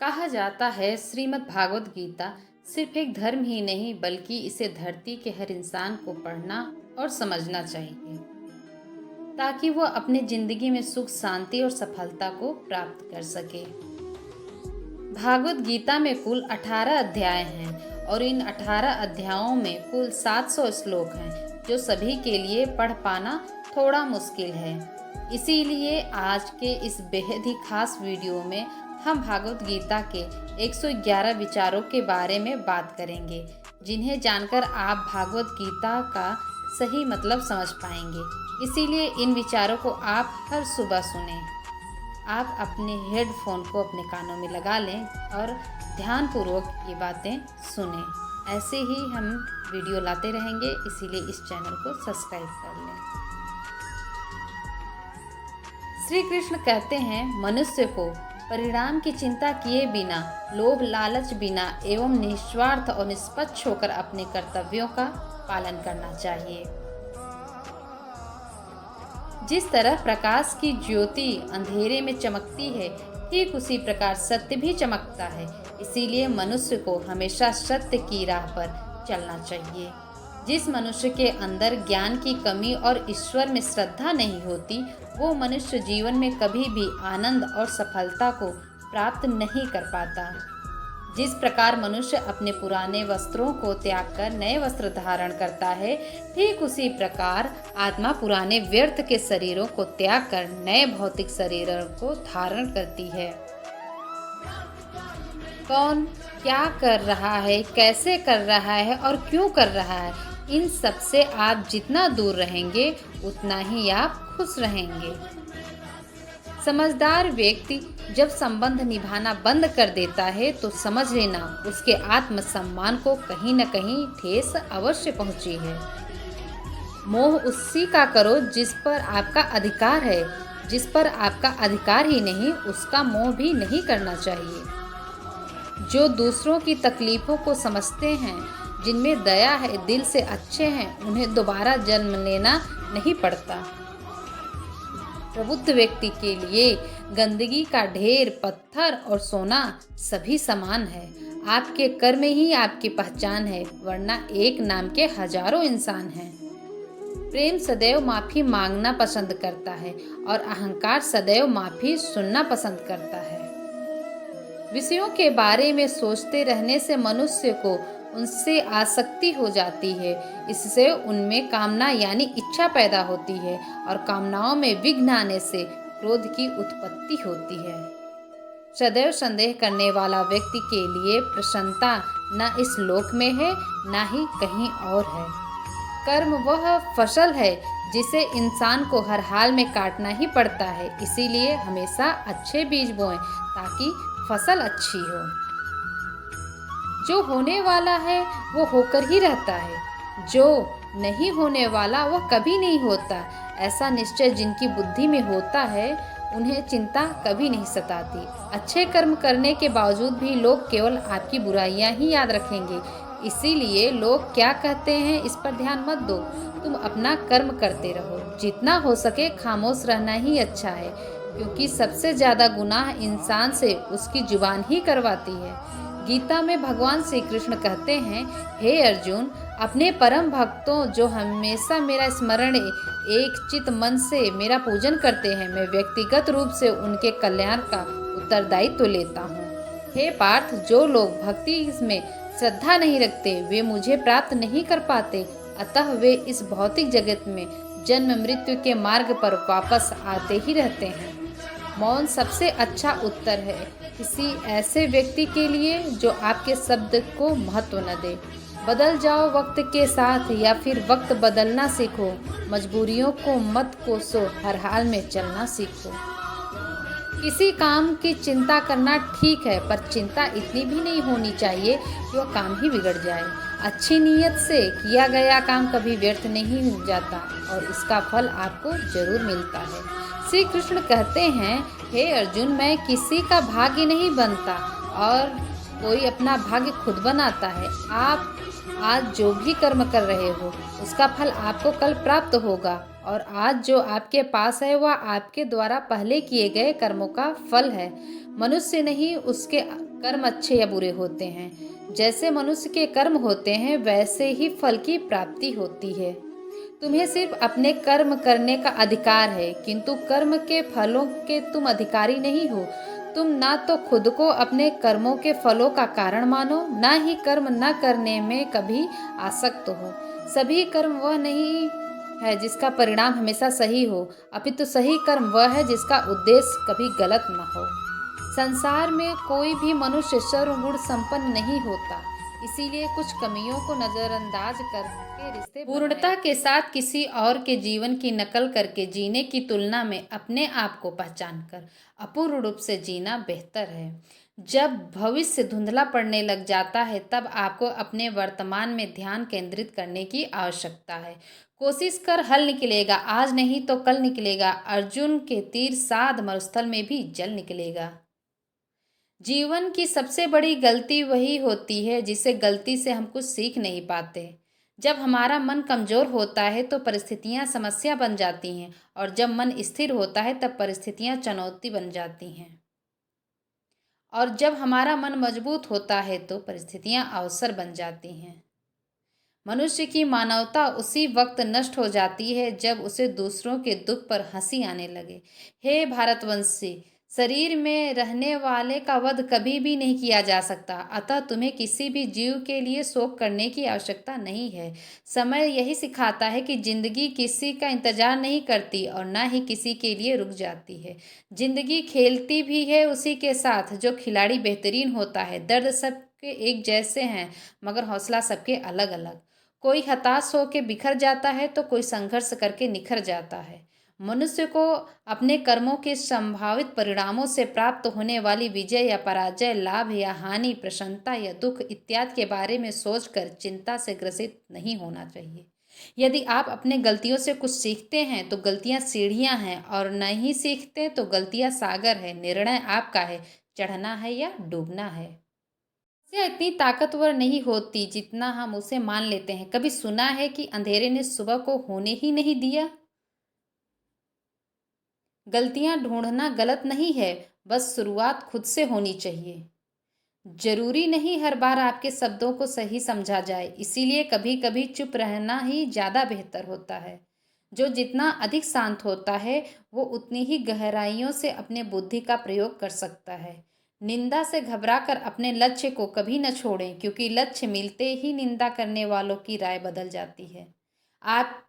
कहा जाता है श्रीमद् भागवत गीता सिर्फ एक धर्म ही नहीं बल्कि इसे धरती के हर इंसान को पढ़ना और समझना चाहिए ताकि वह अपने जिंदगी में सुख शांति और सफलता को प्राप्त कर सके। भागवत गीता में कुल 18 अध्याय हैं और इन 18 अध्यायों में कुल 700 श्लोक हैं जो सभी के लिए पढ़ पाना थोड़ा मुश्किल है। इसीलिए आज के इस बेहद ही खास वीडियो में हम भागवत गीता के 111 विचारों के बारे में बात करेंगे जिन्हें जानकर आप भागवत गीता का सही मतलब समझ पाएंगे। इसीलिए इन विचारों को आप हर सुबह सुनें। आप अपने हेडफोन को अपने कानों में लगा लें और ध्यानपूर्वक ये बातें सुनें। ऐसे ही हम वीडियो लाते रहेंगे, इसीलिए इस चैनल को सब्सक्राइब कर लें। श्री कृष्ण कहते हैं, मनुष्य को परिणाम की चिंता किए बिना, लोभ लालच बिना एवं निस्वार्थ और निष्पक्ष होकर अपने कर्तव्यों का पालन करना चाहिए। जिस तरह प्रकाश की ज्योति अंधेरे में चमकती है, ठीक उसी प्रकार सत्य भी चमकता है। इसीलिए मनुष्य को हमेशा सत्य की राह पर चलना चाहिए। जिस मनुष्य के अंदर ज्ञान की कमी और ईश्वर में श्रद्धा नहीं होती, वो मनुष्य जीवन में कभी भी आनंद और सफलता को प्राप्त नहीं कर पाता। जिस प्रकार मनुष्य अपने पुराने वस्त्रों को त्याग कर नए वस्त्र धारण करता है, ठीक उसी प्रकार आत्मा पुराने व्यर्थ के शरीरों को त्याग कर नए भौतिक शरीरों को धारण करती है। कौन क्या कर रहा है, कैसे कर रहा है और क्यों कर रहा है, इन सब से आप जितना दूर रहेंगे उतना ही आप खुश रहेंगे। समझदार व्यक्ति जब संबंध निभाना बंद कर देता है तो समझ लेना उसके आत्मसम्मान को कहीं न कहीं ठेस अवश्य पहुंची है। मोह उसी का करो जिस पर आपका अधिकार है। जिस पर आपका अधिकार ही नहीं, उसका मोह भी नहीं करना चाहिए। जो दूसरों की तकलीफों को समझते हैं, जिनमें दया है, दिल से अच्छे हैं, उन्हें दोबारा जन्म लेना नहीं पड़ता। प्रबुद्ध व्यक्ति के लिए गंदगी का ढेर, पत्थर और सोना सभी समान है। आपके कर्म ही आपकी पहचान है, वरना एक नाम के हजारों इंसान हैं। प्रेम सदैव माफी मांगना पसंद करता है और अहंकार सदैव माफी सुनना पसंद करता है। विषयों के बारे में सोचते रहने से मनुष्य को उनसे आसक्ति हो जाती है। इससे उनमें कामना यानी इच्छा पैदा होती है और कामनाओं में विघ्न आने से क्रोध की उत्पत्ति होती है। सदैव संदेह करने वाला व्यक्ति के लिए प्रसन्नता न इस लोक में है न ही कहीं और है। कर्म वह फसल है जिसे इंसान को हर हाल में काटना ही पड़ता है। इसीलिए हमेशा अच्छे बीज बोएं ताकि फसल अच्छी हो। जो होने वाला है वो होकर ही रहता है, जो नहीं होने वाला वह कभी नहीं होता। ऐसा निश्चय जिनकी बुद्धि में होता है उन्हें चिंता कभी नहीं सताती। अच्छे कर्म करने के बावजूद भी लोग केवल आपकी बुराइयां ही याद रखेंगे। इसीलिए लोग क्या कहते हैं इस पर ध्यान मत दो, तुम अपना कर्म करते रहो। जितना हो सके खामोश रहना ही अच्छा है, क्योंकि सबसे ज़्यादा गुनाह इंसान से उसकी जुबान ही करवाती है। गीता में भगवान श्री कृष्ण कहते हैं, हे अर्जुन, अपने परम भक्तों जो हमेशा मेरा स्मरण एक चित मन से मेरा पूजन करते हैं, मैं व्यक्तिगत रूप से उनके कल्याण का उत्तरदायित्व लेता हूँ। हे पार्थ, जो लोग भक्ति में श्रद्धा नहीं रखते वे मुझे प्राप्त नहीं कर पाते, अतः वे इस भौतिक जगत में जन्म मृत्यु के मार्ग पर वापस आते ही रहते हैं। मौन सबसे अच्छा उत्तर है किसी ऐसे व्यक्ति के लिए जो आपके शब्द को महत्व न दे। बदल जाओ वक्त के साथ या फिर वक्त बदलना सीखो। मजबूरियों को मत कोसो, हर हाल में चलना सीखो। किसी काम की चिंता करना ठीक है, पर चिंता इतनी भी नहीं होनी चाहिए कि वह काम ही बिगड़ जाए। अच्छी नीयत से किया गया काम कभी व्यर्थ नहीं हो जाता और इसका फल आपको जरूर मिलता है। श्री कृष्ण कहते हैं, हे अर्जुन, मैं किसी का भाग्य नहीं बनता और कोई अपना भाग्य खुद बनाता है। आप आज जो भी कर्म कर रहे हो उसका फल आपको कल प्राप्त होगा, और आज जो आपके पास है वह आपके द्वारा पहले किए गए कर्मों का फल है। मनुष्य नहीं उसके कर्म अच्छे या बुरे होते हैं। जैसे मनुष्य के कर्म होते हैं वैसे ही फल की प्राप्ति होती है। तुम्हें सिर्फ अपने कर्म करने का अधिकार है, किंतु कर्म के फलों के तुम अधिकारी नहीं हो। तुम ना तो खुद को अपने कर्मों के फलों का कारण मानो, ना ही कर्म न करने में कभी आसक्त हो। सभी कर्म वह नहीं है जिसका परिणाम हमेशा सही हो, अपितु सही कर्म वह है जिसका उद्देश्य कभी गलत न हो। संसार में कोई भी मनुष्य सर्वगुण संपन्न नहीं होता, इसीलिए कुछ कमियों को नजरअंदाज करके रिश्ते पूर्णता के साथ किसी और के जीवन की नकल करके जीने की तुलना में अपने आप को पहचान कर अपूर्ण रूप से जीना बेहतर है। जब भविष्य धुंधला पड़ने लग जाता है तब आपको अपने वर्तमान में ध्यान केंद्रित करने की आवश्यकता है। कोशिश कर, हल निकलेगा, आज नहीं तो कल निकलेगा। अर्जुन के तीर साध मरुस्थल में भी जल निकलेगा। जीवन की सबसे बड़ी गलती वही होती है जिसे गलती से हम कुछ सीख नहीं पाते। जब हमारा मन कमजोर होता है तो परिस्थितियां समस्या बन जाती हैं, और जब मन स्थिर होता है तब परिस्थितियां चुनौती बन जाती हैं, और जब हमारा मन मजबूत होता है तो परिस्थितियां अवसर बन जाती हैं। मनुष्य की मानवता उसी वक्त नष्ट हो जाती है जब उसे दूसरों के दुख पर हंसी आने लगे। हे भारतवंशी, शरीर में रहने वाले का वध कभी भी नहीं किया जा सकता, अतः तुम्हें किसी भी जीव के लिए शोक करने की आवश्यकता नहीं है। समय यही सिखाता है कि जिंदगी किसी का इंतजार नहीं करती और ना ही किसी के लिए रुक जाती है। जिंदगी खेलती भी है उसी के साथ जो खिलाड़ी बेहतरीन होता है। दर्द सबके एक जैसे हैं, मगर हौसला सबके अलग अलग। कोई हताश होकर बिखर जाता है तो कोई संघर्ष करके निखर जाता है। मनुष्य को अपने कर्मों के संभावित परिणामों से प्राप्त होने वाली विजय या पराजय, लाभ या हानि, प्रसन्नता या दुख इत्यादि के बारे में सोचकर चिंता से ग्रसित नहीं होना चाहिए। यदि आप अपने गलतियों से कुछ सीखते हैं तो गलतियां सीढ़ियां हैं, और नहीं सीखते तो गलतियां सागर है। निर्णय आपका है, चढ़ना है या डूबना है। समस्या इतनी ताकतवर नहीं होती जितना हम उसे मान लेते हैं। कभी सुना है कि अंधेरे ने सुबह को होने ही नहीं दिया? गलतियां ढूंढना गलत नहीं है, बस शुरुआत खुद से होनी चाहिए। जरूरी नहीं हर बार आपके शब्दों को सही समझा जाए, इसीलिए कभी कभी चुप रहना ही ज़्यादा बेहतर होता है। जो जितना अधिक शांत होता है वो उतनी ही गहराइयों से अपने बुद्धि का प्रयोग कर सकता है। निंदा से घबराकर अपने लक्ष्य को कभी न छोड़ें, क्योंकि लक्ष्य मिलते ही निंदा करने वालों की राय बदल जाती है। आप